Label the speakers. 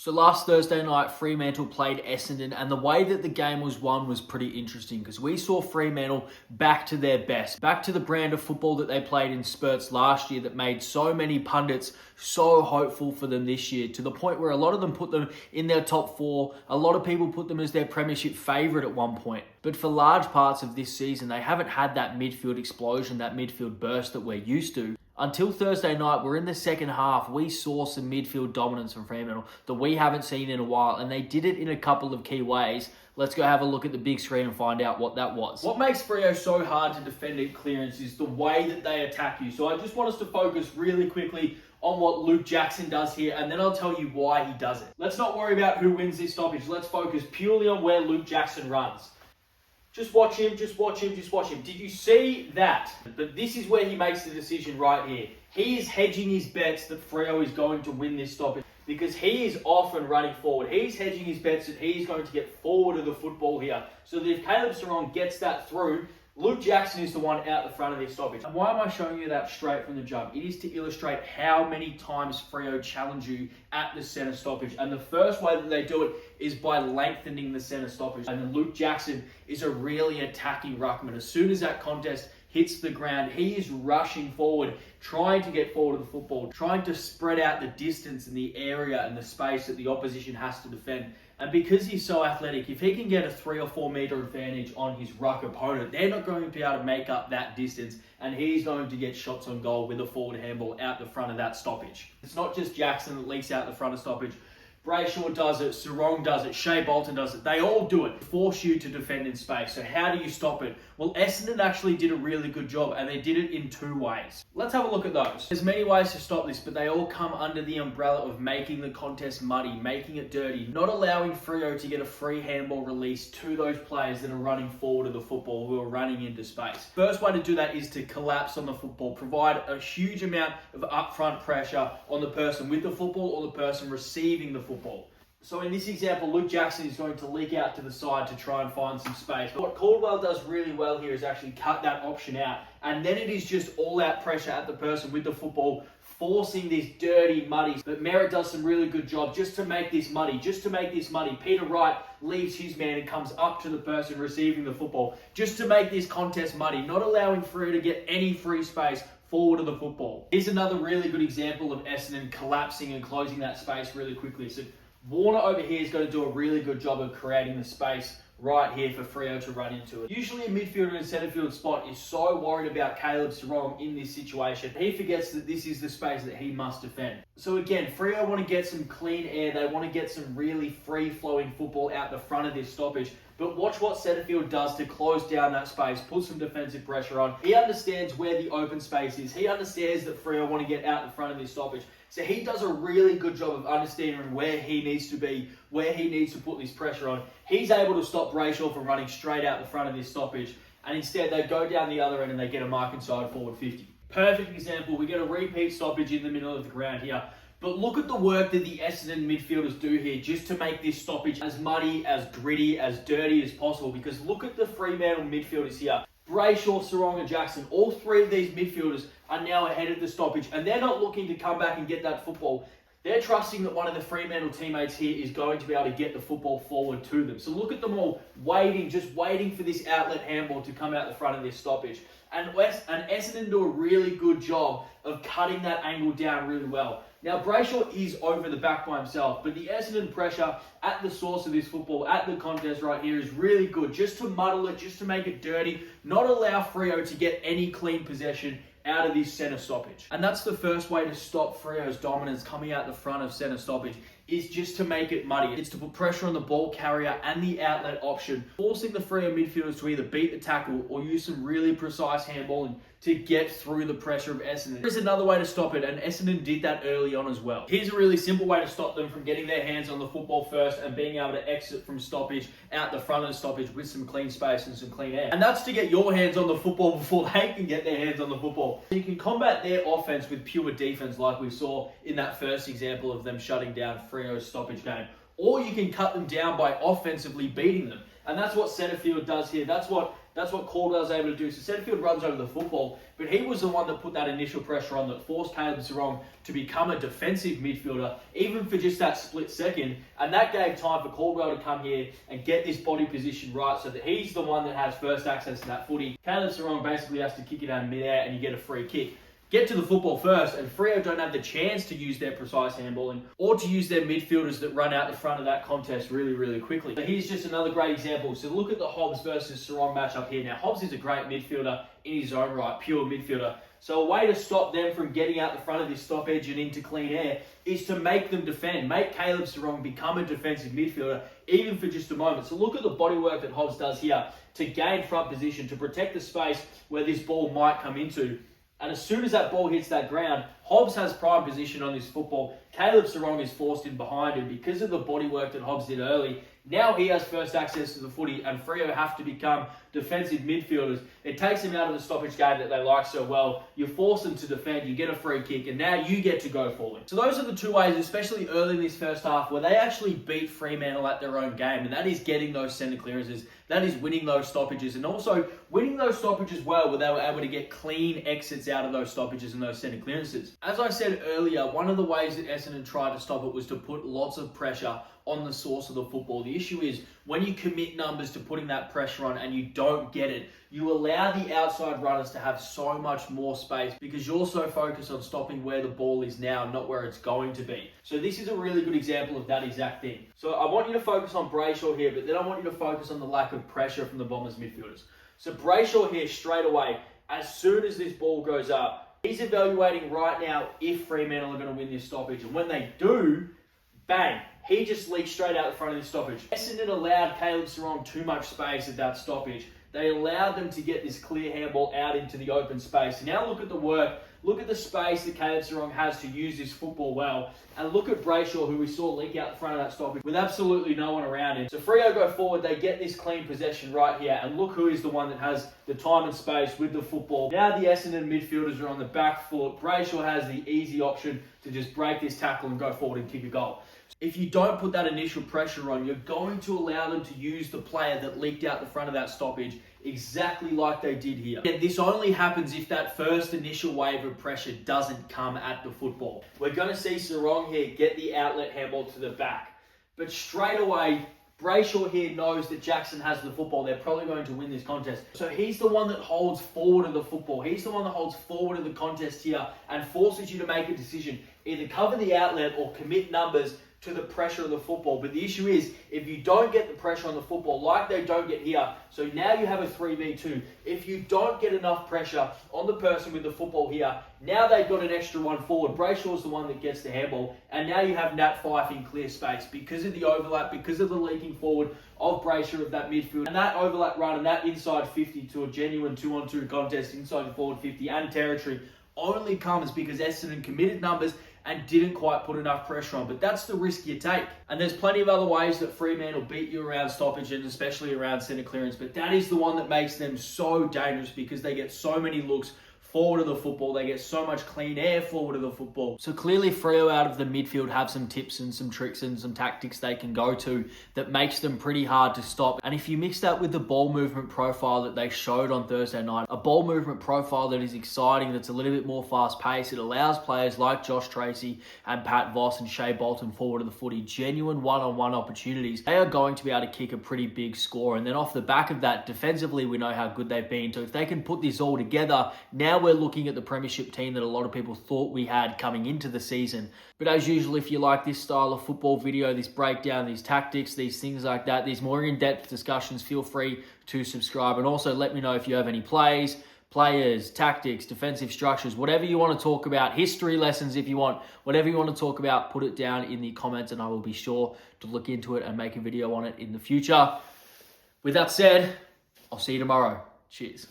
Speaker 1: So last Thursday night, Fremantle played Essendon, and the way that the game was won was pretty interesting because we saw Fremantle back to their best, back to the brand of football that they played in spurts last year that made so many pundits so hopeful for them this year, to the point where a lot of them put them in their top four. A lot of people put them as their premiership favourite at one point. But for large parts of this season, they haven't had that midfield explosion, that midfield burst that we're used to. Until Thursday night, we're in the second half, we saw some midfield dominance from Fremantle that we haven't seen in a while, and they did it in a couple of key ways. Let's go have a look at the big screen and find out what that was. What makes Freo so hard to defend at clearance is the way that they attack you. So I just want us to focus really quickly on what Luke Jackson does here, and then I'll tell you why he does it. Let's not worry about who wins this stoppage. Let's focus purely on where Luke Jackson runs. Just watch him, just watch him, just watch him. Did you see that? But this is where he makes the decision right here. He is hedging his bets that Freo is going to win this stoppage because he is often running forward. He's hedging his bets that he's going to get forward of the football here. So that if Caleb Serong gets that through, Luke Jackson is the one out the front of this stoppage. And why am I showing you that straight from the jump? It is to illustrate how many times Freo challenge you at the centre stoppage. And the first way that they do it is by lengthening the centre stoppage. And then Luke Jackson is a really attacking ruckman. As soon as that contest hits the ground, he is rushing forward, trying to get forward of the football, trying to spread out the distance and the area and the space that the opposition has to defend. And because he's so athletic, if he can get a 3 or 4 metre advantage on his ruck opponent, they're not going to be able to make up that distance, and he's going to get shots on goal with a forward handball out the front of that stoppage. It's not just Jackson that leaks out the front of stoppage. Brayshaw does it, Serong does it, Shea Bolton does it. They all do it. Force you to defend in space. So how do you stop it? Well, Essendon actually did a really good job, and they did it in 2 ways. Let's have a look at those. There's many ways to stop this, but they all come under the umbrella of making the contest muddy, making it dirty, not allowing Freo to get a free handball release to those players that are running forward of the football, who are running into space. First way to do that is to collapse on the football, provide a huge amount of upfront pressure on the person with the football or the person receiving the football. So in this example, Luke Jackson is going to leak out to the side to try and find some space. But what Caldwell does really well here is actually cut that option out. And then it is just all-out pressure at the person with the football, forcing this dirty, muddy. But Merritt does some really good job just to make this muddy, Peter Wright leaves his man and comes up to the person receiving the football, just to make this contest muddy, not allowing Freo to get any free space forward of the football. Here's another really good example of Essendon collapsing and closing that space really quickly. So Warner over here is going to do a really good job of creating the space right here for Freo to run into it. Usually a midfielder in centre field spot is so worried about Caleb Serong in this situation, he forgets that this is the space that he must defend. So again, Freo want to get some clean air, they want to get some really free-flowing football out the front of this stoppage. But watch what Setterfield does to close down that space, put some defensive pressure on. He understands where the open space is. He understands that Freo want to get out the front of this stoppage. So he does a really good job of understanding where he needs to be, where he needs to put this pressure on. He's able to stop Brayshaw from running straight out the front of this stoppage. And instead, they go down the other end and they get a mark inside forward 50. Perfect example. We get a repeat stoppage in the middle of the ground here. But look at the work that the Essendon midfielders do here just to make this stoppage as muddy, as gritty, as dirty as possible. Because look at the Fremantle midfielders here. Brayshaw, Serong and Jackson, all 3 of these midfielders are now ahead of the stoppage. And they're not looking to come back and get that football. They're trusting that one of the Fremantle teammates here is going to be able to get the football forward to them. So look at them all waiting, just waiting for this outlet handball to come out the front of this stoppage. And Essendon do a really good job of cutting that angle down really well. Now, Brayshaw is over the back by himself, but the Essendon pressure at the source of this football, at the contest right here, is really good. Just to muddle it, just to make it dirty, not allow Freo to get any clean possession out of this centre stoppage. And that's the first way to stop Freo's dominance coming out the front of centre stoppage, is just to make it muddy. It's to put pressure on the ball carrier and the outlet option, forcing the Freo midfielders to either beat the tackle or use some really precise handballing to get through the pressure of Essendon. There's another way to stop it, and Essendon did that early on as well. Here's a really simple way to stop them from getting their hands on the football first and being able to exit from stoppage out the front of the stoppage with some clean space and some clean air. And that's to get your hands on the football before they can get their hands on the football. So you can combat their offense with pure defense like we saw in that first example of them shutting down Freo's stoppage game. Or you can cut them down by offensively beating them. And that's what Setterfield does here. That's what That's what Caldwell's able to do. So Setterfield runs over the football, but he was the one that put that initial pressure on that forced Caleb Serong to become a defensive midfielder, even for just that split second. And that gave time for Caldwell to come here and get this body position right so that he's the one that has first access to that footy. Caleb Serong basically has to kick it out in midair and you get a free kick. Get to the football first, and Freo don't have the chance to use their precise handballing or to use their midfielders that run out the front of that contest really, really quickly. So here's just another great example. So look at the Hobbs versus Serong matchup here. Now, Hobbs is a great midfielder in his own right, pure midfielder. So a way to stop them from getting out the front of this stoppage and into clean air is to make them defend. Make Caleb Serong become a defensive midfielder, even for just a moment. So look at the bodywork that Hobbs does here to gain front position, to protect the space where this ball might come into. And as soon as that ball hits that ground, Hobbs has prime position on this football. Caleb Serong is forced in behind him because of the bodywork that Hobbs did early. Now he has first access to the footy, and Freo have to become defensive midfielders. It takes them out of the stoppage game that they like so well. You force them to defend, you get a free kick, and now you get to go forward. So those are the two ways, especially early in this first half, where they actually beat Fremantle at their own game, and that is getting those centre clearances. That is winning those stoppages, and also winning those stoppages well, where they were able to get clean exits out of those stoppages and those centre clearances. As I said earlier, one of the ways that Essendon tried to stop it was to put lots of pressure on the source of the football. The issue is when you commit numbers to putting that pressure on and you don't get it, you allow the outside runners to have so much more space because you're so focused on stopping where the ball is now, not where it's going to be. So this is a really good example of that exact thing. So I want you to focus on Brayshaw here, but then I want you to focus on the lack of pressure from the Bombers midfielders. So Brayshaw here straight away, as soon as this ball goes up, he's evaluating right now if Fremantle are going to win this stoppage. And when they do, bang, he just leaks straight out the front of this stoppage. Essendon allowed Caleb Serong too much space at that stoppage. They allowed them to get this clear handball out into the open space. Now look at the work. Look at the space that Caleb Serong has to use this football well. And look at Brayshaw, who we saw leak out the front of that stoppage with absolutely no one around him. So Freo go forward. They get this clean possession right here. And look who is the one that has the time and space with the football. Now the Essendon midfielders are on the back foot. Brayshaw has the easy option to just break this tackle and go forward and kick a goal. If you don't put that initial pressure on, you're going to allow them to use the player that leaked out the front of that stoppage exactly like they did here. And this only happens if that first initial wave of pressure doesn't come at the football. We're going to see Serong here get the outlet handball to the back. But straight away, Brayshaw here knows that Jackson has the football. They're probably going to win this contest. So he's the one that holds forward of the football. He's the one that holds forward of the contest here and forces you to make a decision. Either cover the outlet or commit numbers to the pressure of the football. But the issue is, if you don't get the pressure on the football, like they don't get here, so now you have a 3v2. If you don't get enough pressure on the person with the football here, now they've got an extra one forward. Brayshaw's the one that gets the handball, and now you have Nat Fyfe in clear space because of the overlap, because of the leaking forward of Brayshaw of that midfield. And that overlap run and that inside 50 to a genuine 2-on-2 contest inside the forward 50 and territory only comes because Essendon committed numbers and didn't quite put enough pressure on. But that's the risk you take. And there's plenty of other ways that Fremantle beat you around stoppage and especially around centre clearance. But that is the one that makes them so dangerous because they get so many looks forward of the football. They get so much clean air forward of the football. So clearly Freo out of the midfield have some tips and some tricks and some tactics they can go to that makes them pretty hard to stop. And if you mix that with the ball movement profile that they showed on Thursday night, a ball movement profile that is exciting, that's a little bit more fast paced, it allows players like Josh Tracy and Pat Voss and Shea Bolton forward of the footy genuine one-on-one opportunities. They are going to be able to kick a pretty big score. And then off the back of that, defensively, we know how good they've been. So if they can put this all together, now we're looking at the premiership team that a lot of people thought we had coming into the season. But as usual, if you like this style of football video, this breakdown, these tactics, these things like that, these more in-depth discussions, feel free to subscribe. And also let me know if you have any plays, players, tactics, defensive structures, whatever you want to talk about, history lessons if you want, whatever you want to talk about, put it down in the comments and I will be sure to look into it and make a video on it in the future. With that said, I'll see you tomorrow. Cheers.